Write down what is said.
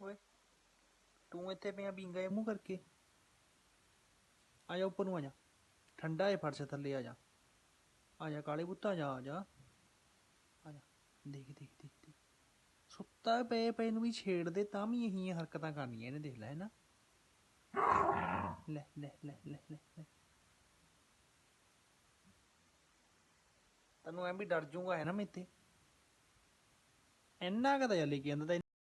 ਓਏ ਤੂੰ ਇੱਥੇ ਪਿਆ ਵਿੰਗਾ ਮੂੰਹ ਕਰਕੇ। ਆ ਜਾ ਉੱਪਰ ਨੂੰ ਆ ਜਾ। ਠੰਡਾ ਏ ਫਰਸ਼ ਥੱਲੇ ਆ ਜਾ। ਆ ਜਾ ਕਾਲੇ ਪੁੱਤ, ਆ ਜਾ ਆ ਜਾ ਆ ਜਾ। ਦੇਖ ਦੇਖ ਦੇਖ ਦੇਖ, ਸੁੱਤਾ ਪਏ ਪਏ ਨੂੰ ਵੀ ਛੇੜਦੇ ਤਾਂ ਵੀ ਇਹੀ ਹਰਕਤਾਂ ਕਰਨੀਆਂ ਇਹਨੇ, ਦੇਖ ਲੈ ਹੈ ਨਾ। ਲੈ ਲੈ ਲੈ ਲੈ ਲੈ ਲੈ, ਤੈਨੂੰ ਐਂ ਵੀ ਡਰ ਜੂਗਾ ਹੈ ਨਾ ਮੇਤੇ। ਇੰਨਾ ਕੁ ਤਾਂ ਲੈ ਕੇ ਆਂਦਾ